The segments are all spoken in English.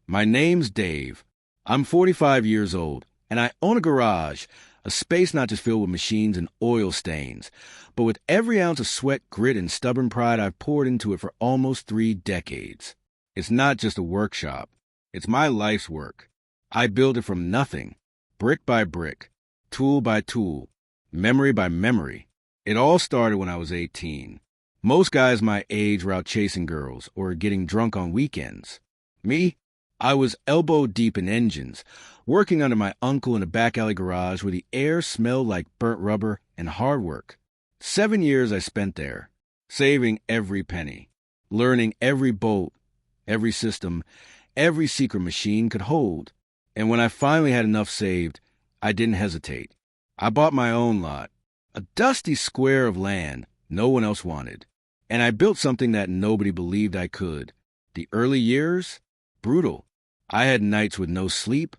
My name's Dave. I'm 45 years old, and I own a garage, a space not just filled with machines and oil stains, but with every ounce of sweat, grit, and stubborn pride I've poured into it for almost 3 decades. It's not just a workshop. It's my life's work. I built it from nothing, brick by brick, tool by tool, memory by memory. It all started when I was 18. Most guys my age were out chasing girls or getting drunk on weekends. Me? I was elbow deep in engines, working under my uncle in a back alley garage where the air smelled like burnt rubber and hard work. 7 years I spent there, saving every penny, learning every bolt, every system, every secret machine could hold. And when I finally had enough saved, I didn't hesitate. I bought my own lot, a dusty square of land no one else wanted. And I built something that nobody believed I could. The early years? Brutal. I had nights with no sleep,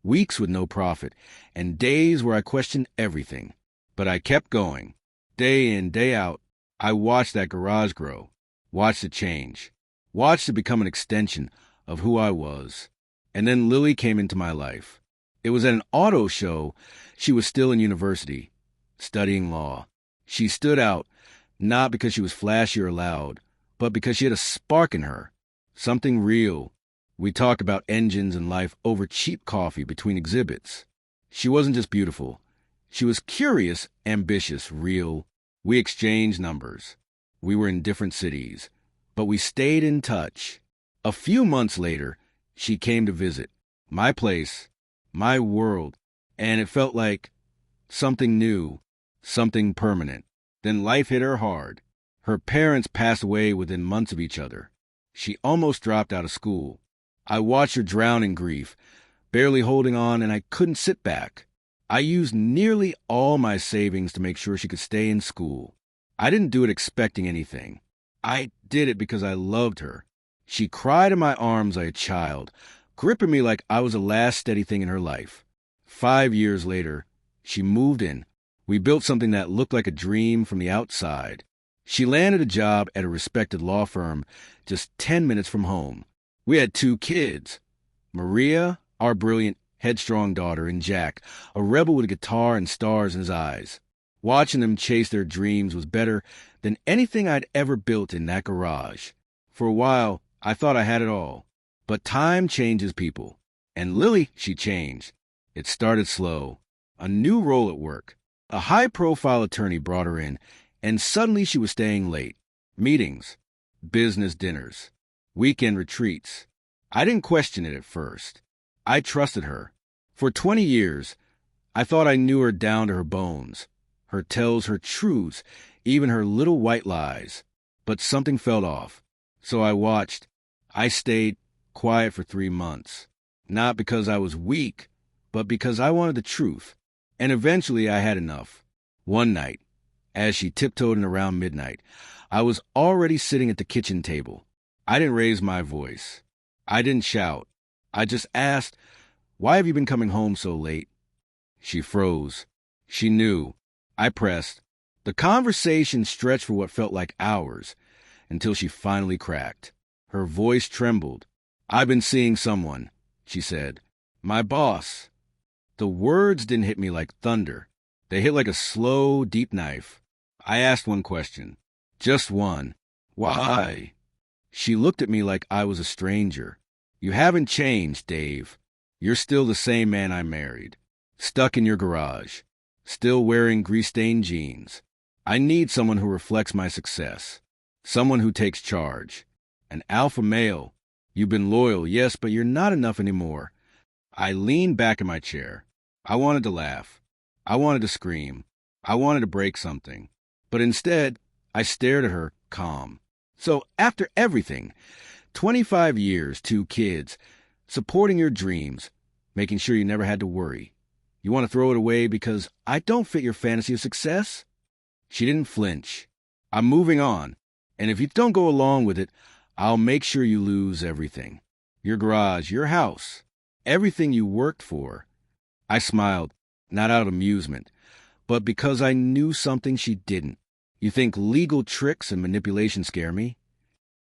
weeks with no profit, and days where I questioned everything. But I kept going. Day in, day out, I watched that garage grow, watched it change, watched it become an extension of who I was. And then Lily came into my life. It was at an auto show. She was still in university, studying law. She stood out, not because she was flashy or loud, but because she had a spark in her, something real. We talked about engines and life over cheap coffee between exhibits. She wasn't just beautiful. She was curious, ambitious, real. We exchanged numbers. We were in different cities, but we stayed in touch. A few months later, she came to visit. My place, my world, and it felt like something new, something permanent. Then life hit her hard. Her parents passed away within months of each other. She almost dropped out of school. I watched her drown in grief, barely holding on, and I couldn't sit back. I used nearly all my savings to make sure she could stay in school. I didn't do it expecting anything. I did it because I loved her. She cried in my arms like a child, gripping me like I was the last steady thing in her life. 5 years later, she moved in. We built something that looked like a dream from the outside. She landed a job at a respected law firm just 10 minutes from home. We had 2 kids, Maria, our brilliant, headstrong daughter, and Jack, a rebel with a guitar and stars in his eyes. Watching them chase their dreams was better than anything I'd ever built in that garage. For a while, I thought I had it all. But time changes people. And Lily, she changed. It started slow. A new role at work. A high-profile attorney brought her in, and suddenly she was staying late. Meetings, business dinners, weekend retreats. I didn't question it at first. I trusted her. For 20 years, I thought I knew her down to her bones, her tells, her truths, even her little white lies. But something felt off. So I watched. I stayed quiet for 3 months. Not because I was weak, but because I wanted the truth. And eventually I had enough. One night, as she tiptoed in around midnight, I was already sitting at the kitchen table. I didn't raise my voice. I didn't shout. I just asked, "Why have you been coming home so late?" She froze. She knew. I pressed. The conversation stretched for what felt like hours, until she finally cracked. Her voice trembled. "I've been seeing someone," she said. "My boss." The words didn't hit me like thunder. They hit like a slow, deep knife. I asked one question. Just one. "Why?" She looked at me like I was a stranger. "You haven't changed, Dave. You're still the same man I married. Stuck in your garage. Still wearing grease-stained jeans. I need someone who reflects my success. Someone who takes charge. An alpha male. You've been loyal, yes, but you're not enough anymore." I leaned back in my chair. I wanted to laugh. I wanted to scream. I wanted to break something. But instead, I stared at her, calm. "So after everything, 25 years, 2 kids, supporting your dreams, making sure you never had to worry, you want to throw it away because I don't fit your fantasy of success?" She didn't flinch. "I'm moving on, and if you don't go along with it, I'll make sure you lose everything. Your garage, your house, everything you worked for." I smiled, not out of amusement, but because I knew something she didn't. You think legal tricks and manipulation scare me?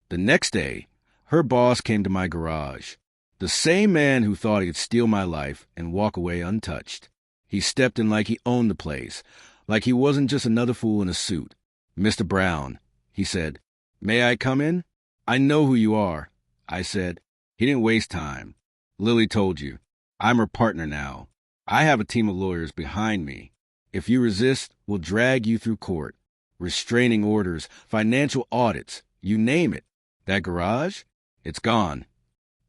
The next day, her boss came to my garage. The same man who thought he could steal my life and walk away untouched. He stepped in like he owned the place, like he wasn't just another fool in a suit. "Mr. Brown," he said, "may I come in?" "I know who you are," I said. He didn't waste time. "Lily told you. I'm her partner now. I have a team of lawyers behind me. If you resist, we'll drag you through court. Restraining orders, financial audits, you name it. That garage? It's gone."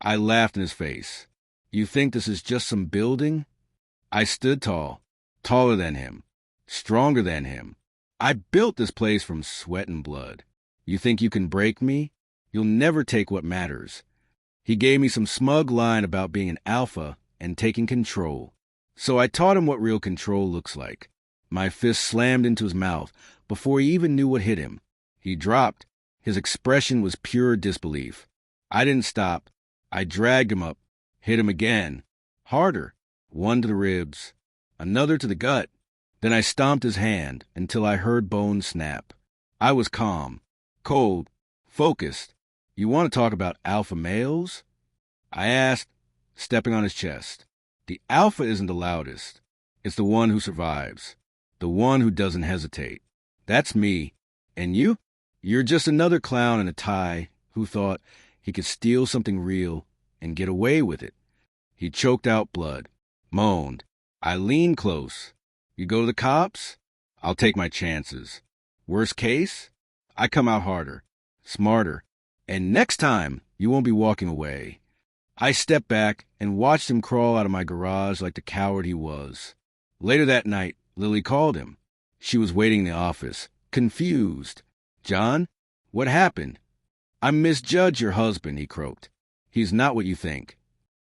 I laughed in his face. "You think this is just some building?" I stood tall, taller than him, stronger than him. I built this place from sweat and blood. You think you can break me? You'll never take what matters. He gave me some smug line about being an alpha and taking control. So I taught him what real control looks like. My fist slammed into his mouth before he even knew what hit him. He dropped. His expression was pure disbelief. I didn't stop. I dragged him up, hit him again, harder, one to the ribs, another to the gut. Then I stomped his hand until I heard bones snap. I was calm, cold, focused. "You want to talk about alpha males?" I asked, stepping on his chest. "The alpha isn't the loudest. It's the one who survives, the one who doesn't hesitate. That's me. And you? You're just another clown in a tie who thought he could steal something real and get away with it." He choked out blood, moaned. I leaned close. "You go to the cops? I'll take my chances. Worst case, I come out harder, smarter, and next time you won't be walking away." I stepped back and watched him crawl out of my garage like the coward he was. Later that night, Lily called him. She was waiting in the office, confused. "John, what happened?" "I misjudged your husband," he croaked. "He's not what you think."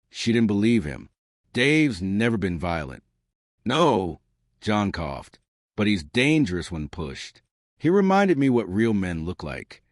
She didn't believe him. "Dave's never been violent." "No," John coughed, "but he's dangerous when pushed." He reminded me what real men look like.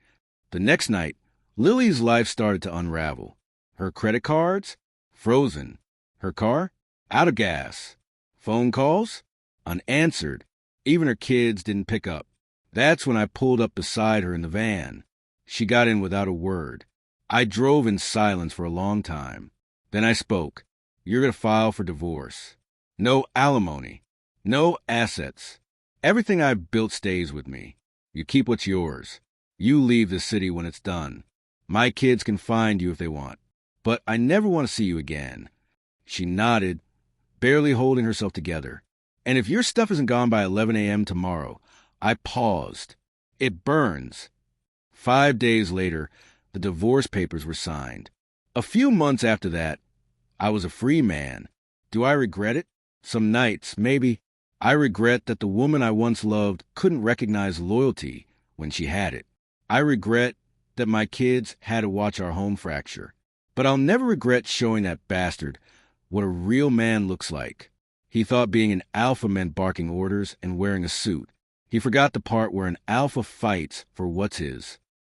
The next night, Lily's life started to unravel. Her credit cards? Frozen. Her car? Out of gas. Phone calls? Unanswered. Even her kids didn't pick up. That's when I pulled up beside her in the van. She got in without a word. I drove in silence for a long time. Then I spoke. "You're going to file for divorce. No alimony. No assets. Everything I've built stays with me. You keep what's yours. You leave the city when it's done. My kids can find you if they want. But I never want to see you again." She nodded, barely holding herself together. "And if your stuff isn't gone by 11 a.m. tomorrow," I paused. "It burns." 5 days later, the divorce papers were signed. A few months after that, I was a free man. Do I regret it? Some nights, maybe. I regret that the woman I once loved couldn't recognize loyalty when she had it. I regret that my kids had to watch our home fracture. But I'll never regret showing that bastard what a real man looks like. He thought being an alpha meant barking orders and wearing a suit. He forgot the part where an alpha fights for what's his.